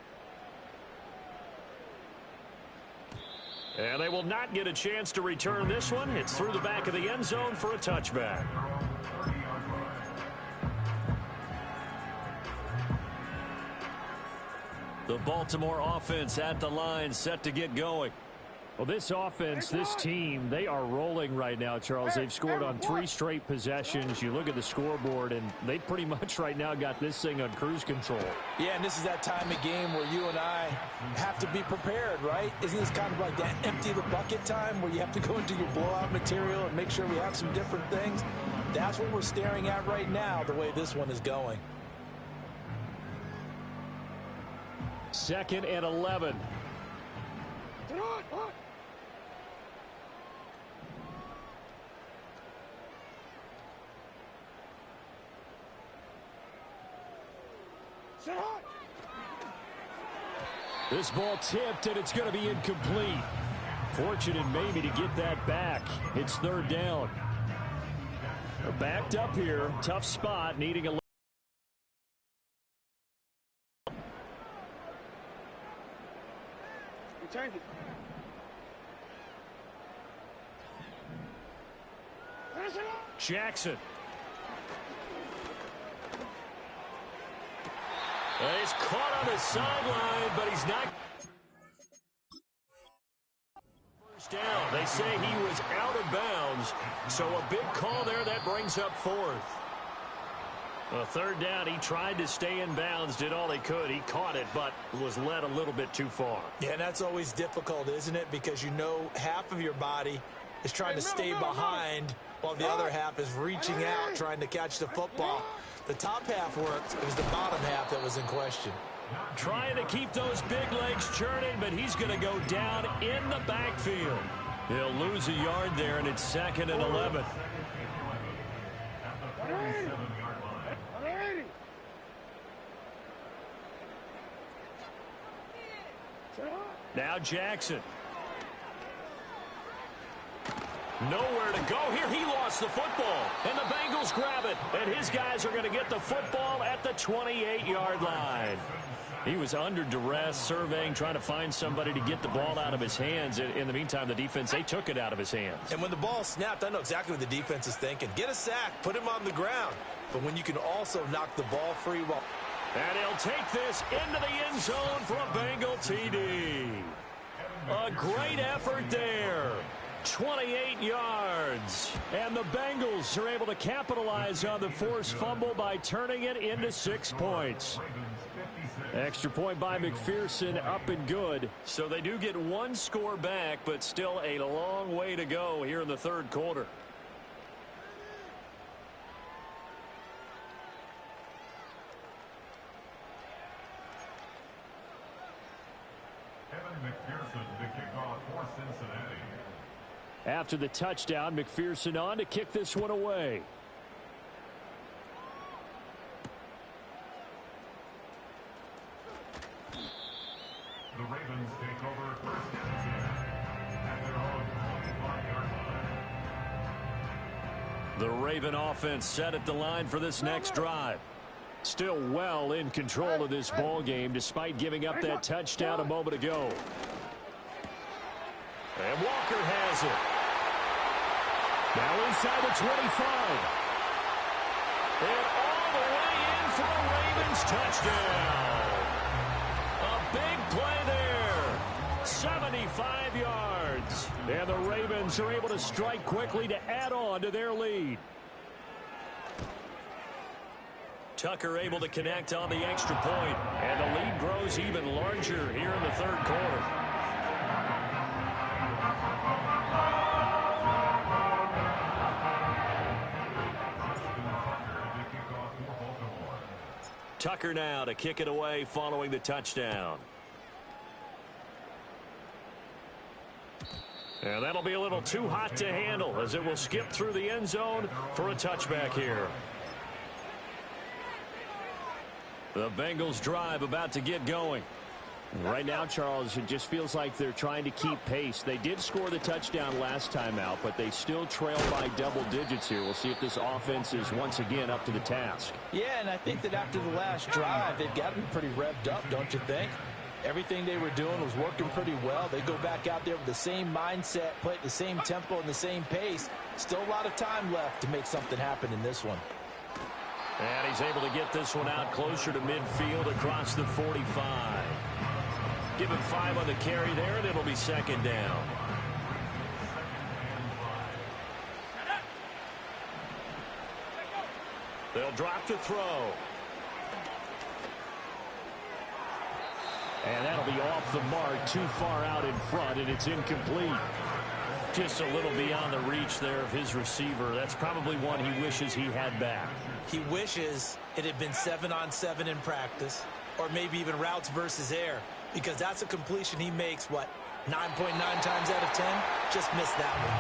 And they will not get a chance to return this one. It's through the back of the end zone for a touchback. The Baltimore offense at the line, set to get going. Well, this offense, this team, they are rolling right now, Charles. They've scored on 3 straight possessions. You look at the scoreboard, and they pretty much right now got this thing on cruise control. Yeah, and this is that time of game where you and I have to be prepared, right? Isn't this kind of like that empty the bucket time where you have to go into your blowout material and make sure we have some different things? That's what we're staring at right now, the way this one is going. 2nd and 11. This ball tipped, and it's going to be incomplete. Fortunate maybe to get that back. It's 3rd down. They're backed up here. Tough spot, needing a... Jackson. He's caught on the sideline, but he's not. First down. They say he was out of bounds, so a big call there that brings up 4th. A 3rd down, he tried to stay in bounds, did all he could. He caught it, but was led a little bit too far. Yeah, and that's always difficult, isn't it? Because you know half of your body is trying to stay behind while the other half is reaching out, trying to catch the football. The top half worked. It was the bottom half that was in question. Trying to keep those big legs churning, but he's going to go down in the backfield. He'll lose a yard there, and it's 2nd and 11. Now Jackson. Nowhere to go here. He lost the football, and the Bengals grab it, and his guys are going to get the football at the 28-yard line. He was under duress, surveying, trying to find somebody to get the ball out of his hands. In the meantime, the defense, they took it out of his hands. And when the ball snapped, I know exactly what the defense is thinking. Get a sack, put him on the ground. But when you can also knock the ball free, well... And he'll take this into the end zone for a Bengal TD. A great effort there. 28 yards. And the Bengals are able to capitalize on the forced fumble by turning it into 6 points. Extra point by McPherson, up and good. So they do get one score back, but still a long way to go here in the 3rd quarter. McPherson to kick off. Cincinnati. After the touchdown, McPherson on to kick this one away. The Ravens take over first and 10 at their own 25-yard line. The Raven offense set at the line for this next drive. Still well in control of this ball game despite giving up that touchdown a moment ago. And Walker has it. Now inside the 25. And all the way in for a Ravens touchdown. A big play there. 75 yards. And the Ravens are able to strike quickly to add on to their lead. Tucker able to connect on the extra point, and the lead grows even larger here in the third quarter. Tucker now to kick it away following the touchdown. And that'll be a little too hot to handle as it will skip through the end zone for a touchback here. The Bengals drive about to get going. Right now, Charles, it just feels like they're trying to keep pace. They did score the touchdown last time out, but they still trail by double digits here. We'll see if this offense is once again up to the task. Yeah, and I think that after the last drive, they've got to be pretty revved up, don't you think? Everything they were doing was working pretty well. They go back out there with the same mindset, play at the same tempo and the same pace. Still a lot of time left to make something happen in this one. And he's able to get this one out closer to midfield across the 45. Give him 5 on the carry there, and it'll be second down. They'll drop to throw. And that'll be off the mark, too far out in front, and it's incomplete. Just a little beyond the reach there of his receiver. That's probably one he wishes he had back. He wishes it had been 7-on-7 in practice, or maybe even routes versus air, because that's a completion he makes, 9.9 times out of 10? Just missed that one.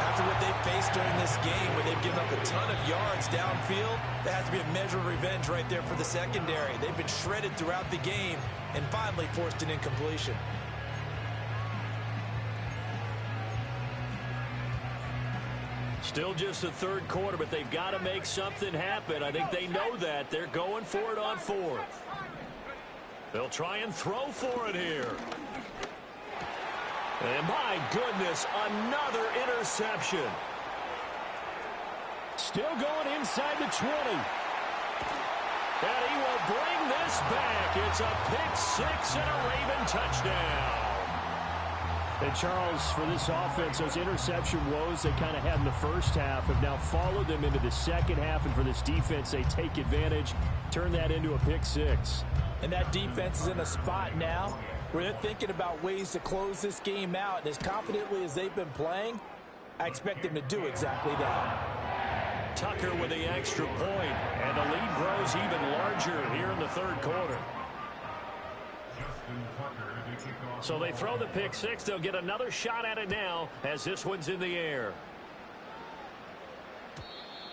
After what they've faced during this game, where they've given up a ton of yards downfield, that has to be a measure of revenge right there for the secondary. They've been shredded throughout the game and finally forced an incompletion. Still just the third quarter, but they've got to make something happen. I think they know that. They're going for it on fourth. They'll try and throw for it here. And my goodness, another interception. Still going inside the 20. And he will bring this back. It's a pick six and a Raven touchdown. And Charles, for this offense, those interception woes they kind of had in the first half have now followed them into the second half. And for this defense, they take advantage, turn that into a pick six. And that defense is in a spot now where they're thinking about ways to close this game out. And as confidently as they've been playing, I expect them to do exactly that. Tucker with the extra point, and the lead grows even larger here in the third quarter. So they throw the pick six. They'll get another shot at it now as this one's in the air.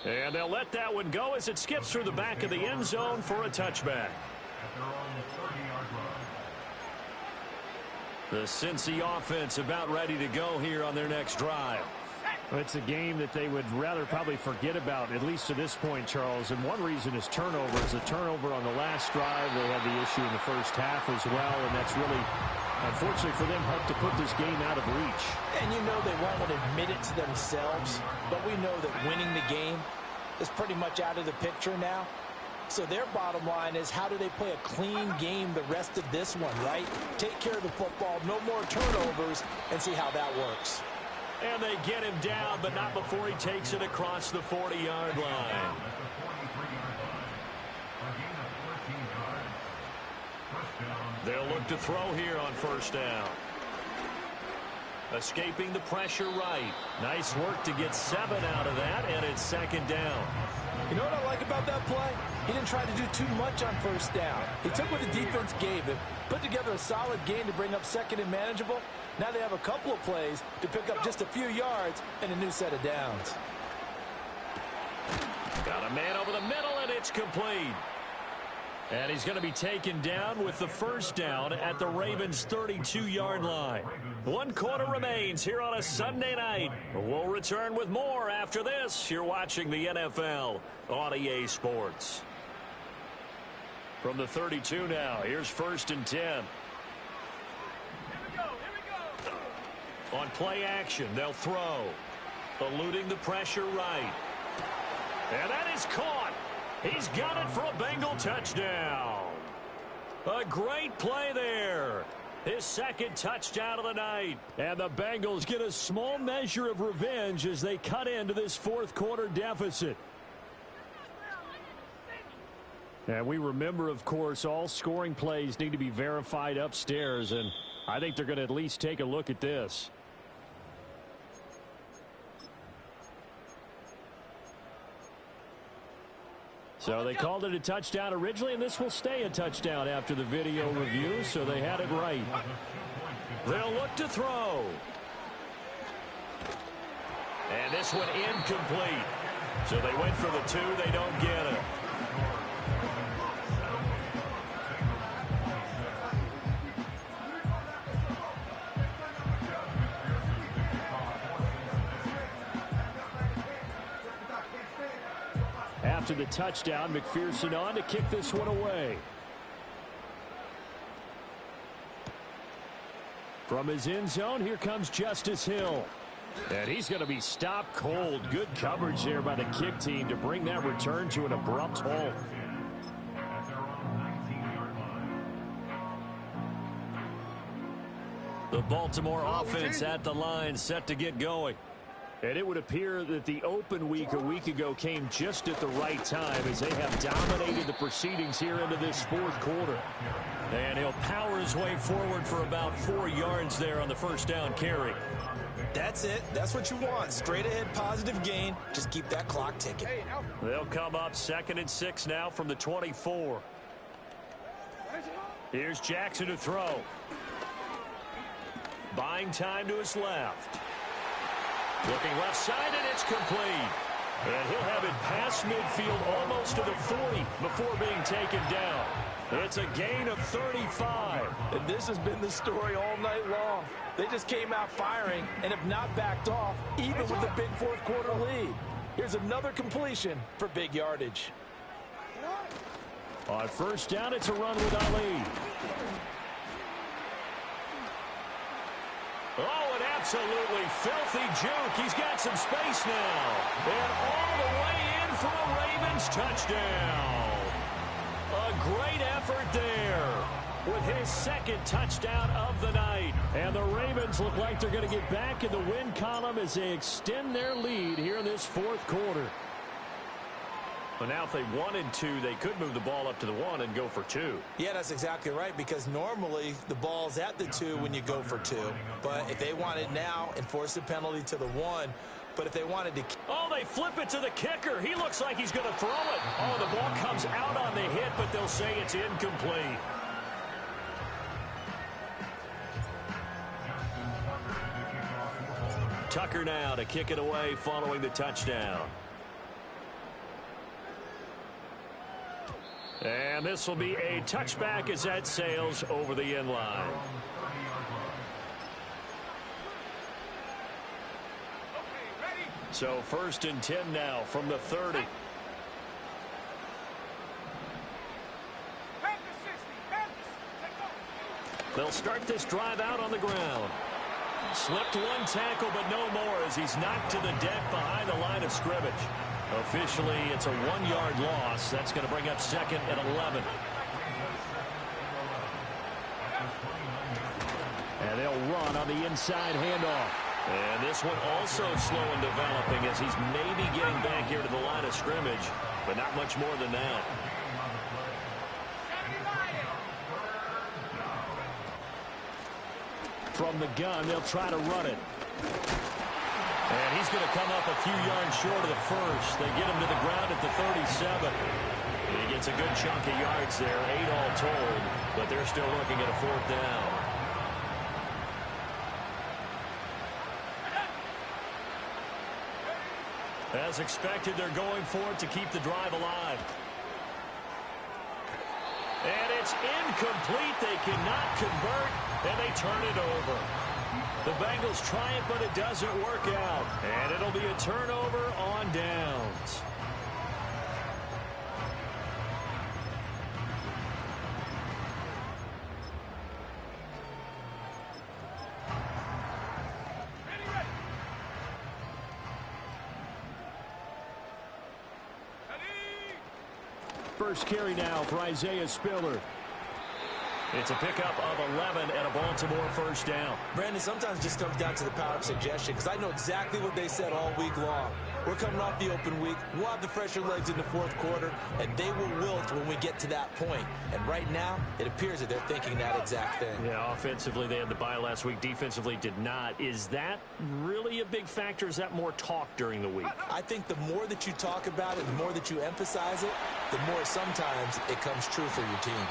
And they'll let that one go as it skips through the back of the end zone for a touchback. The Cincy offense about ready to go here on their next drive. It's a game that they would rather probably forget about, at least to this point, Charles. And one reason is turnovers. A turnover on the last drive. They had the issue in the first half as well, and that's really, unfortunately for them, helped to put this game out of reach. And you know they won't admit it to themselves, but we know that winning the game is pretty much out of the picture now. So their bottom line is, how do they play a clean game the rest of this one, right? Take care of the football, no more turnovers, and see how that works. And they get him down, but not before he takes it across the 40-yard line. They'll look to throw here on first down. Escaping the pressure right. Nice work to get 7 out of that, and it's second down. You know what I like about that play? He didn't try to do too much on first down. He took what the defense gave him, put together a solid gain to bring up second and manageable. Now they have a couple of plays to pick up just a few yards and a new set of downs. Got a man over the middle, and it's complete. And he's going to be taken down with the first down at the Ravens' 32-yard line. 1 quarter remains here on a Sunday night. We'll return with more after this. You're watching the NFL on EA Sports. From the 32 now, here's 1st and 10. On play action, they'll throw. Eluding the pressure right. And that is caught. He's got it for a Bengal touchdown. A great play there. His second touchdown of the night. And the Bengals get a small measure of revenge as they cut into this 4th quarter deficit. And we remember, of course, all scoring plays need to be verified upstairs. And I think they're going to at least take a look at this. So they called it a touchdown originally, and this will stay a touchdown after the video review, so they had it right. They'll look to throw. And this one incomplete. So they went for the 2. They don't get it. After the touchdown, McPherson on to kick this one away. From his end zone, here comes Justice Hill. And he's going to be stopped cold. Good coverage there by the kick team to bring that return to an abrupt halt. The Baltimore offense at the line, set to get going. And it would appear that the open week a week ago came just at the right time as they have dominated the proceedings here into this 4th quarter. And he'll power his way forward for about 4 yards there on the first down carry. That's it. That's what you want. Straight ahead positive gain. Just keep that clock ticking. They'll come up 2nd and 6 now from the 24. Here's Jackson to throw. Buying time to his left. Looking left side, and it's complete. And he'll have it past midfield almost to the 40 before being taken down. It's a gain of 35. And this has been the story all night long. They just came out firing and have not backed off, even with the big 4th quarter lead. Here's another completion for big yardage. On first down, it's a run with Ali. Oh, an absolutely filthy juke. He's got some space now. And all the way in for a Ravens touchdown. A great effort there with his 2nd touchdown of the night. And the Ravens look like they're going to get back in the win column as they extend their lead here in this 4th quarter. But now if they wanted to, they could move the ball up to the 1 and go for 2. Yeah, that's exactly right, because normally the ball's at the 2 when you go for 2. But if they want it now, enforce the penalty to the 1. But if they wanted to... Oh, they flip it to the kicker. He looks like he's going to throw it. Oh, the ball comes out on the hit, but they'll say it's incomplete. Tucker now to kick it away following the touchdown. And this will be a touchback as that sails over the end line. So 1st and 10 now from the 30. They'll start this drive out on the ground. Slipped 1 tackle, but no more as he's knocked to the deck behind the line of scrimmage. Officially, it's a 1-yard loss. That's going to bring up 2nd and 11. And they'll run on the inside handoff. And this one also slow in developing as he's maybe getting back here to the line of scrimmage, but not much more than that. From the gun, they'll try to run it. And he's going to come up a few yards short of the first. They get him to the ground at the 37. He gets a good chunk of yards there, 8 all told, but they're still looking at a 4th down. As expected, they're going for it to keep the drive alive. And it's incomplete. They cannot convert, and they turn it over. The Bengals try it, but it doesn't work out. And it'll be a turnover on downs. First carry now for Isaiah Spiller. It's a pickup of 11 and a Baltimore 1st down. Brandon, sometimes it just comes down to the power of suggestion, because I know exactly what they said all week long. We're coming off the open week. We'll have the fresher legs in the 4th quarter, and they will wilt when we get to that point. And right now, it appears that they're thinking that exact thing. Yeah, offensively, they had the bye last week. Defensively, did not. Is that really a big factor? Is that more talk during the week? I think the more that you talk about it, the more that you emphasize it, the more sometimes it comes true for your team.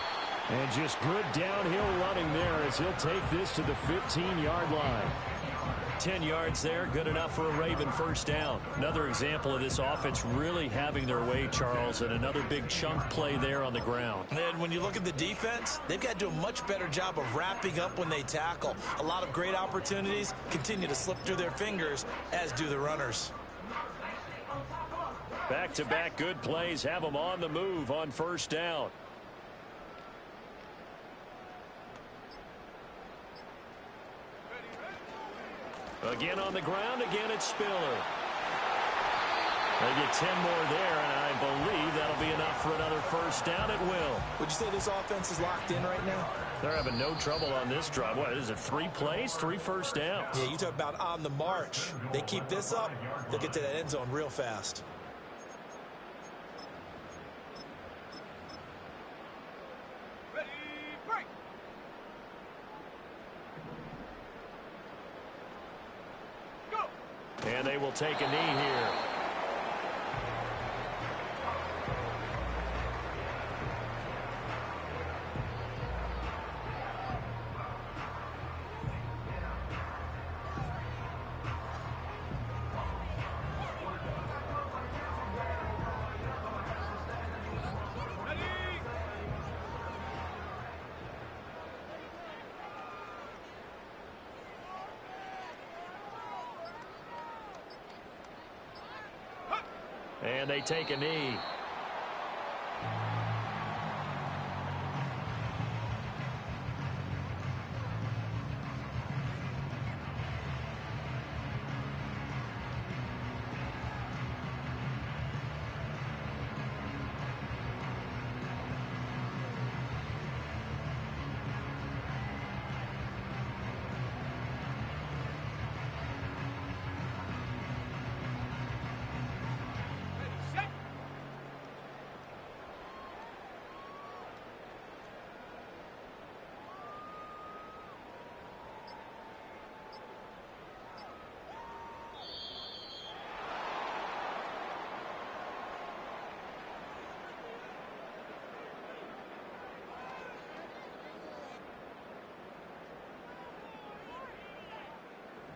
And just good downhill running there as he'll take this to the 15-yard line. 10 yards there, good enough for a Raven 1st down. Another example of this offense really having their way, Charles, and another big chunk play there on the ground. And when you look at the defense, they've got to do a much better job of wrapping up when they tackle. A lot of great opportunities continue to slip through their fingers, as do the runners. Back-to-back good plays have them on the move on 1st down. Again on the ground, again it's Spiller. They get 10 more there, and I believe that'll be enough for another 1st down. It will. Would you say this offense is locked in right now? They're having no trouble on this drive. What is it, 3 plays, 3 1st downs? Yeah, you talk about on the march. They keep this up, they'll get to that end zone real fast. And they will take a knee here. And they take a knee.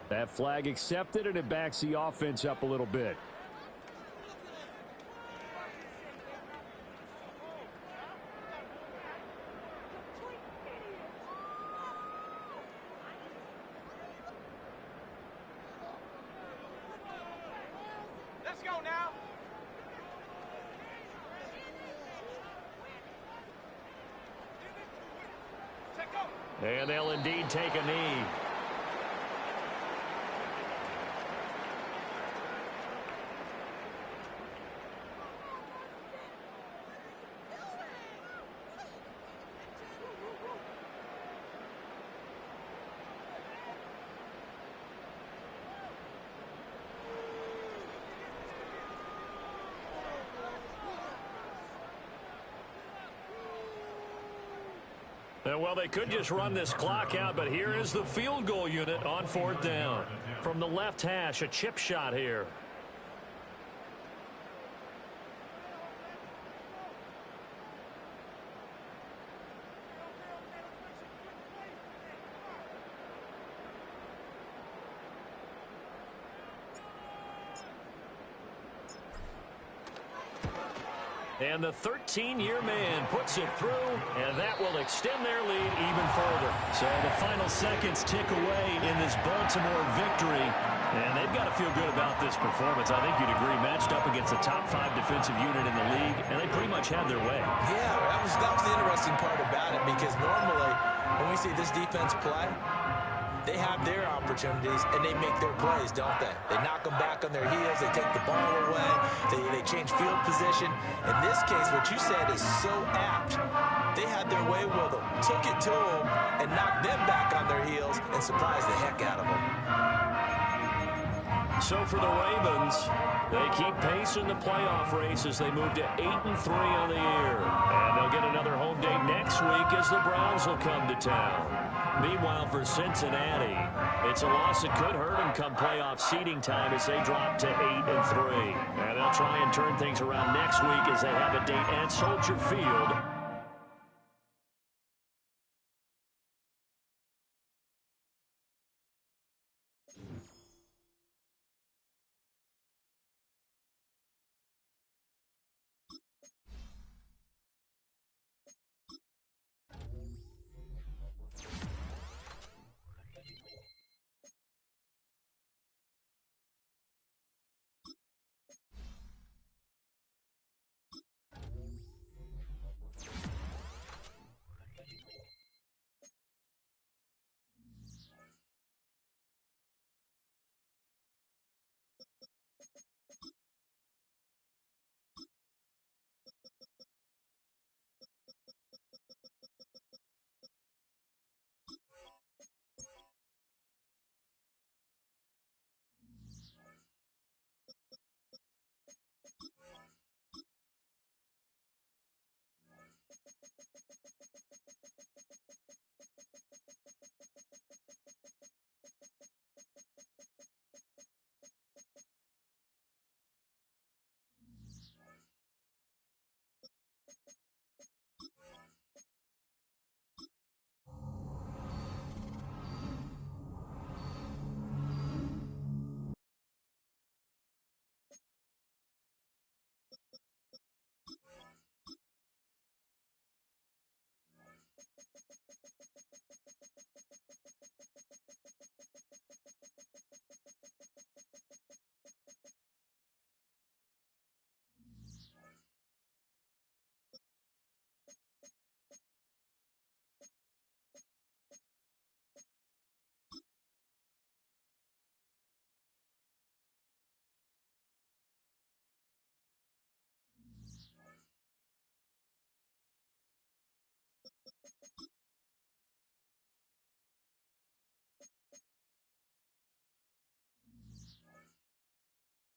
That flag accepted, and it backs the offense up a little bit. Let's go now. And they'll indeed take a knee. And Well, they could just run this clock out, but here is the field goal unit on 4th down. From the left hash, a chip shot here. And the 13-year man puts it through, and that will extend their lead even further. So the final seconds tick away in this Baltimore victory, and they've got to feel good about this performance. I think you'd agree, matched up against a top 5 defensive unit in the league, and they pretty much had their way. Yeah, that was the interesting part about it, because normally when we see this defense play, they have their opportunities, and they make their plays, don't they? They knock them back on their heels. They take the ball away. They change field position. In this case, what you said is so apt. They had their way with them, took it to them, and knocked them back on their heels and surprised the heck out of them. So for the Ravens, they keep pace in the playoff race as they move to 8-3 on the year. And they'll get another home date next week as the Browns will come to town. Meanwhile, for Cincinnati, it's a loss that could hurt them come playoff seeding time as they drop to 8-3. And they'll try and turn things around next week as they have a date at Soldier Field